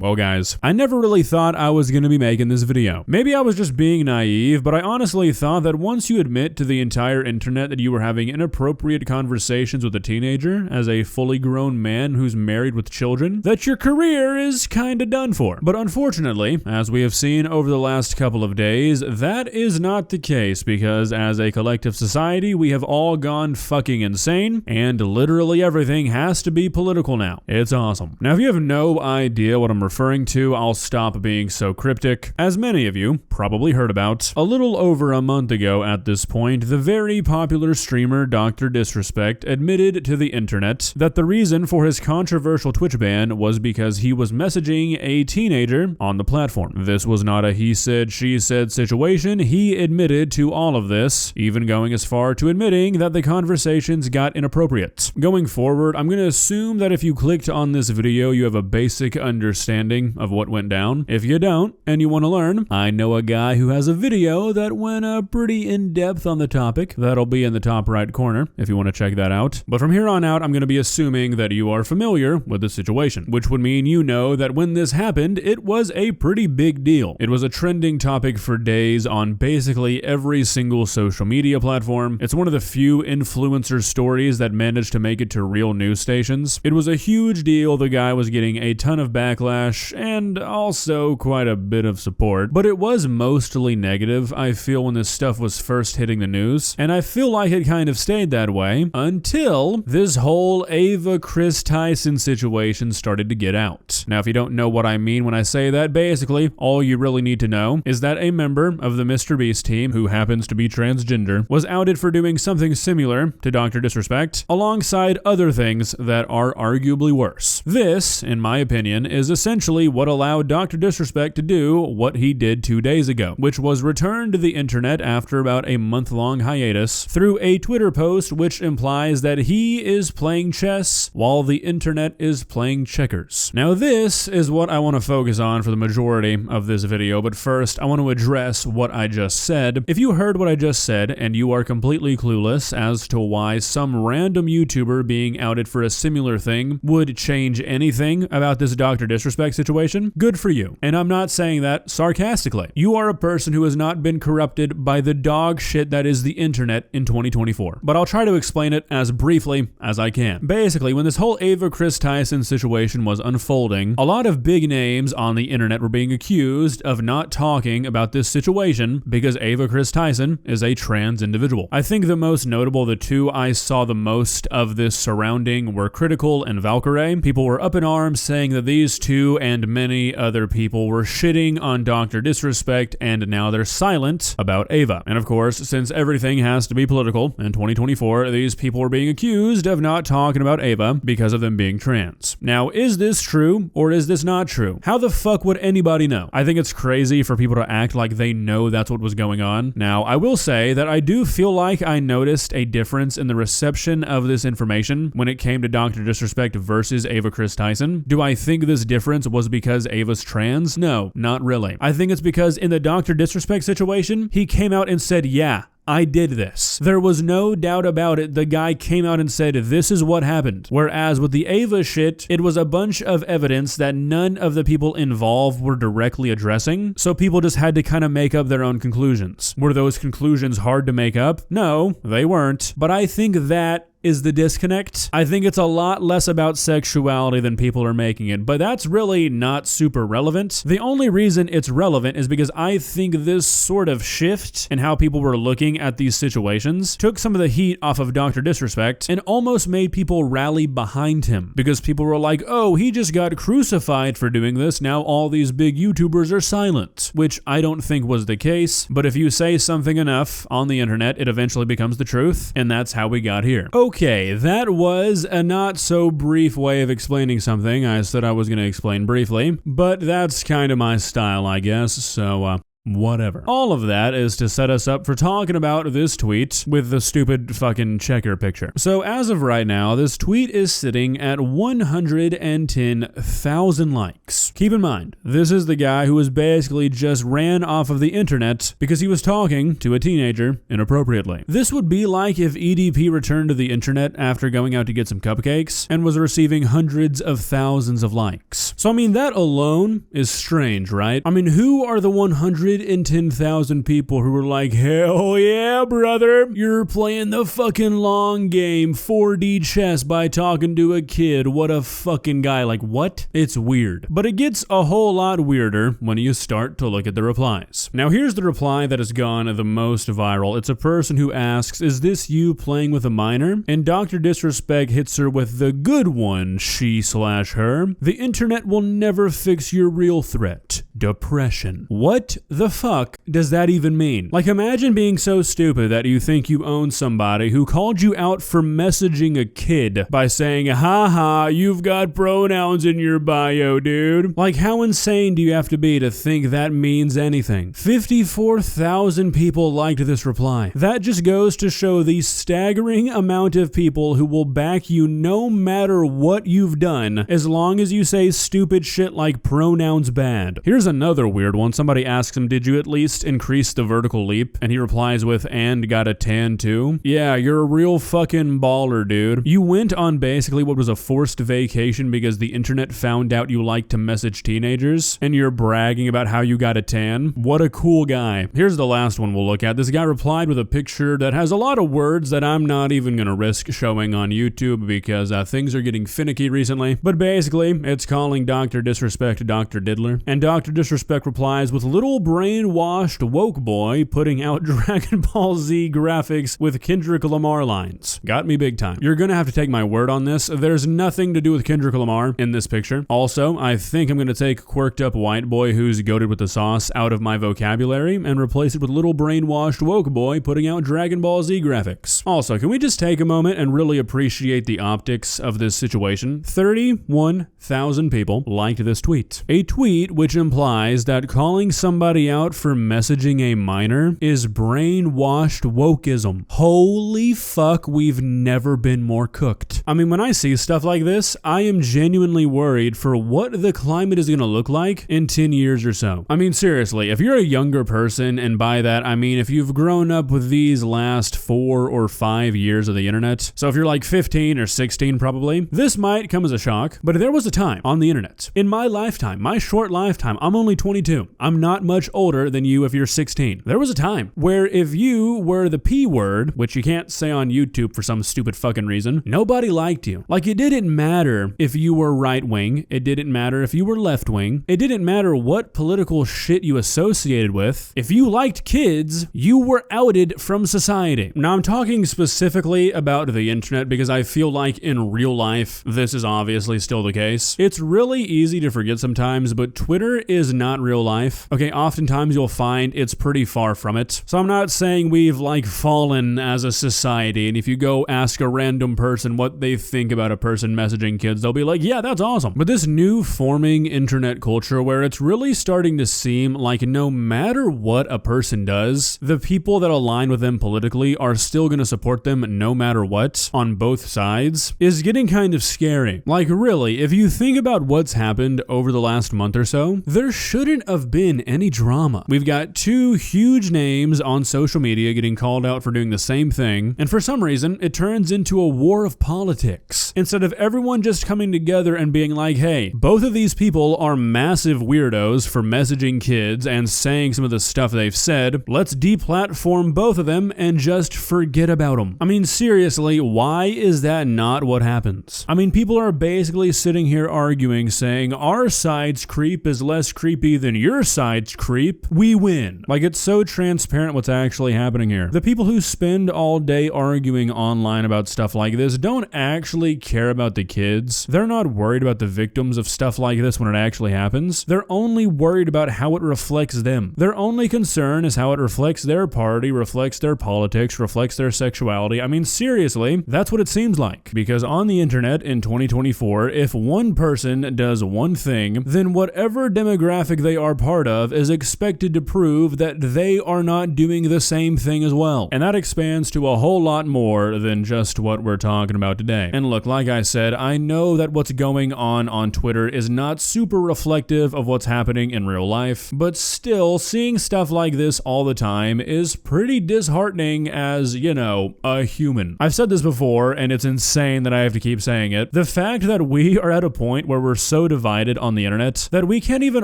Well guys, I never really thought I was gonna be making this video. Maybe I was just being naive, but I honestly thought that once you admit to the entire internet that you were having inappropriate conversations with a teenager as a fully grown man who's married with children, that your career is kinda done for. But unfortunately, as we have seen over the last couple of days, that is not the case because as a collective society, we have all gone fucking insane and literally everything has to be political now. It's awesome. Now, if you have no idea what I'm referring to, I'll stop being so cryptic. As many of you probably heard about, a little over a month ago at this point, the very popular streamer DrDisrespect admitted to the internet that the reason for his controversial Twitch ban was because he was messaging a teenager on the platform. This was not a he said, she said situation. He admitted to all of this, even going as far to admitting that the conversations got inappropriate. Going forward, I'm going to assume that if you clicked on this video, you have a basic understanding of what went down. If you don't, and you want to learn, I know a guy who has a video that went pretty in-depth on the topic. That'll be in the top right corner if you want to check that out. But from here on out, I'm going to be assuming that you are familiar with the situation, which would mean you know that when this happened, it was a pretty big deal. It was a trending topic for days on basically every single social media platform. It's one of the few influencer stories that managed to make it to real news stations. It was a huge deal. The guy was getting a ton of backlash and also quite a bit of support, but it was mostly negative, I feel, when this stuff was first hitting the news, and I feel like it kind of stayed that way until this whole Ava Chris Tyson situation started to get out. Now, if you don't know what I mean when I say that, basically, all you really need to know is that a member of the Mr. Beast team, who happens to be transgender, was outed for doing something similar to DrDisrespect, alongside other things that are arguably worse. This, in my opinion, is essentially what allowed DrDisrespect to do what he did 2 days ago, which was return to the internet after about a month-long hiatus through a Twitter post which implies that he is playing chess while the internet is playing checkers. Now, this is what I want to focus on for the majority of this video, but first, I want to address what I just said. If you heard what I just said and you are completely clueless as to why some random YouTuber being outed for a similar thing would change anything about this DrDisrespect situation, good for you. And I'm not saying that sarcastically. You are a person who has not been corrupted by the dog shit that is the internet in 2024. But I'll try to explain it as briefly as I can. Basically, when this whole Ava Chris Tyson situation was unfolding, a lot of big names on the internet were being accused of not talking about this situation because Ava Chris Tyson is a trans individual. I think the most notable, the two I saw the most of this surrounding, were Critical and Valkyrie. People were up in arms saying that these two and many other people were shitting on DrDisrespect, and now they're silent about Ava. And of course, since everything has to be political in 2024, these people were being accused of not talking about Ava because of them being trans. Now, is this true or is this not true? How the fuck would anybody know? I think it's crazy for people to act like they know that's what was going on. Now, I will say that I do feel like I noticed a difference in the reception of this information when it came to DrDisrespect versus Ava Chris Tyson. Do I think this difference was because Ava's trans? No, not really. I think it's because in the DrDisrespect situation, he came out and said, yeah, I did this. There was no doubt about it. The guy came out and said, this is what happened. Whereas with the Ava shit, it was a bunch of evidence that none of the people involved were directly addressing. So people just had to kind of make up their own conclusions. Were those conclusions hard to make up? No, they weren't. But I think that is the disconnect. I think it's a lot less about sexuality than people are making it, but that's really not super relevant. The only reason it's relevant is because I think this sort of shift in how people were looking at these situations took some of the heat off of DrDisrespect and almost made people rally behind him, because people were like, oh, he just got crucified for doing this, now all these big YouTubers are silent, which I don't think was the case. But if you say something enough on the internet, it eventually becomes the truth, and that's how we got here. Okay, that was a not so brief way of explaining something I said I was going to explain briefly, but that's kind of my style, I guess, so whatever. All of that is to set us up for talking about this tweet with the stupid fucking checker picture. So as of right now, this tweet is sitting at 110,000 likes. Keep in mind, this is the guy who was basically just ran off of the internet because he was talking to a teenager inappropriately. This would be like if EDP returned to the internet after going out to get some cupcakes and was receiving hundreds of thousands of likes. So I mean, that alone is strange, right? I mean, who are the 110,000 people who were like, hell yeah, brother, you're playing the fucking long game, 4D chess by talking to a kid. What a fucking guy. Like, what? It's weird. But it gets a whole lot weirder when you start to look at the replies. Now, here's the reply that has gone the most viral. It's a person who asks, is this you playing with a minor? And DrDisrespect hits her with the good one, she/her. The internet will never fix your real threat. Depression. What the fuck does that even mean? Like, imagine being so stupid that you think you own somebody who called you out for messaging a kid by saying, haha, you've got pronouns in your bio, dude. Like, how insane do you have to be to think that means anything? 54,000 people liked this reply. That just goes to show the staggering amount of people who will back you no matter what you've done, as long as you say stupid shit like pronouns bad. Here's another weird one. Somebody asks him, did you at least increase the vertical leap? And he replies with, and got a tan too? Yeah, you're a real fucking baller, dude. You went on basically what was a forced vacation because the internet found out you like to message teenagers, and you're bragging about how you got a tan? What a cool guy. Here's the last one we'll look at. This guy replied with a picture that has a lot of words that I'm not even gonna risk showing on YouTube because things are getting finicky recently. But basically, it's calling DrDisrespect Dr. Diddler, and DrDisrespect replies with little brainwashed woke boy putting out Dragon Ball Z graphics with Kendrick Lamar lines. Got me big time. You're gonna have to take my word on this. There's nothing to do with Kendrick Lamar in this picture. Also, I think I'm gonna take quirked up white boy who's goated with the sauce out of my vocabulary and replace it with little brainwashed woke boy putting out Dragon Ball Z graphics. Also, can we just take a moment and really appreciate the optics of this situation? 31,000 people liked this tweet. A tweet which implies that calling somebody out for messaging a minor is brainwashed wokeism. Holy fuck, we've never been more cooked. I mean, when I see stuff like this, I am genuinely worried for what the climate is gonna look like in 10 years or so. I mean, seriously, if you're a younger person, and by that I mean if you've grown up with these last 4 or 5 years of the internet, so if you're like 15 or 16 probably, this might come as a shock, but there was a time on the internet, in my lifetime, my short lifetime, I'm only 22, I'm not much older than you if you're 16. There was a time where if you were the P word, which you can't say on YouTube for some stupid fucking reason, nobody liked you. Like, it didn't matter if you were right wing, it didn't matter if you were left wing, it didn't matter what political shit you associated with. If you liked kids, you were outed from society. Now, I'm talking specifically about the internet because I feel like in real life, this is obviously still the case. It's really easy to forget sometimes, but Twitter is not real life. Okay, oftentimes you'll find it's pretty far from it. So I'm not saying we've like fallen as a society, and if you go ask a random person what they think about a person messaging kids, they'll be like, yeah, that's awesome. But this new forming internet culture where it's really starting to seem like no matter what a person does, the people that align with them politically are still going to support them no matter what on both sides, is getting kind of scary. Like, really, if you think about what's happened over the last month or so, there shouldn't have been any drama. We've got 2 huge names on social media getting called out for doing the same thing, and for some reason, it turns into a war of politics. Instead of everyone just coming together and being like, hey, both of these people are massive weirdos for messaging kids and saying some of the stuff they've said, let's deplatform both of them and just forget about them. I mean, seriously, why is that not what happens? I mean, people are basically sitting here arguing, saying, our side's creep is less creepy than your side's creep. We win. Like, it's so transparent what's actually happening here. The people who spend all day arguing online about stuff like this don't actually care about the kids. They're not worried about the victims of stuff like this when it actually happens. They're only worried about how it reflects them. Their only concern is how it reflects their party, reflects their politics, reflects their sexuality. I mean, seriously, that's what it seems like. Because on the internet in 2024, if one person does one thing, then whatever demographic demographic they are part of is expected to prove that they are not doing the same thing as well. And that expands to a whole lot more than just what we're talking about today. And look, like I said, I know that what's going on Twitter is not super reflective of what's happening in real life, but still, seeing stuff like this all the time is pretty disheartening as, you know, a human. I've said this before, and it's insane that I have to keep saying it. The fact that we are at a point where we're so divided on the internet that we can't even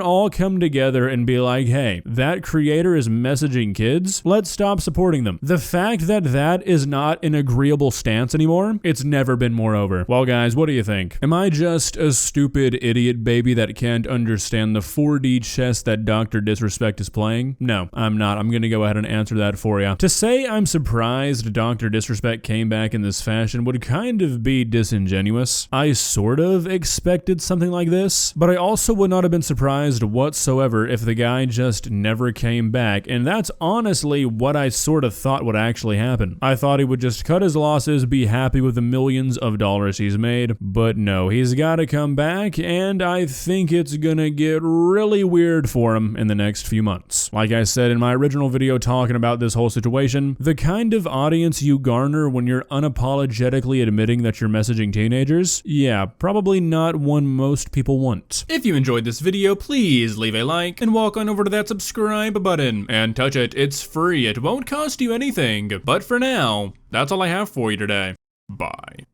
all come together and be like, hey, that creator is messaging kids, let's stop supporting them. The fact that that is not an agreeable stance anymore, it's never been more over. Well, guys, what do you think? Am I just a stupid idiot baby that can't understand the 4D chess that DrDisrespect is playing? No, I'm not. I'm gonna go ahead and answer that for you. To say I'm surprised DrDisrespect came back in this fashion would kind of be disingenuous. I sort of expected something like this, but I also would not have been surprised whatsoever if the guy just never came back, and that's honestly what I sort of thought would actually happen. I thought he would just cut his losses, be happy with the millions of dollars he's made, but no, he's gotta come back, and I think it's gonna get really weird for him in the next few months. Like I said in my original video talking about this whole situation, the kind of audience you garner when you're unapologetically admitting that you're messaging teenagers, yeah, probably not one most people want. If you enjoyed this video, please leave a like and walk on over to that subscribe button and touch it. It's free. It won't cost you anything. But for now, that's all I have for you today. Bye.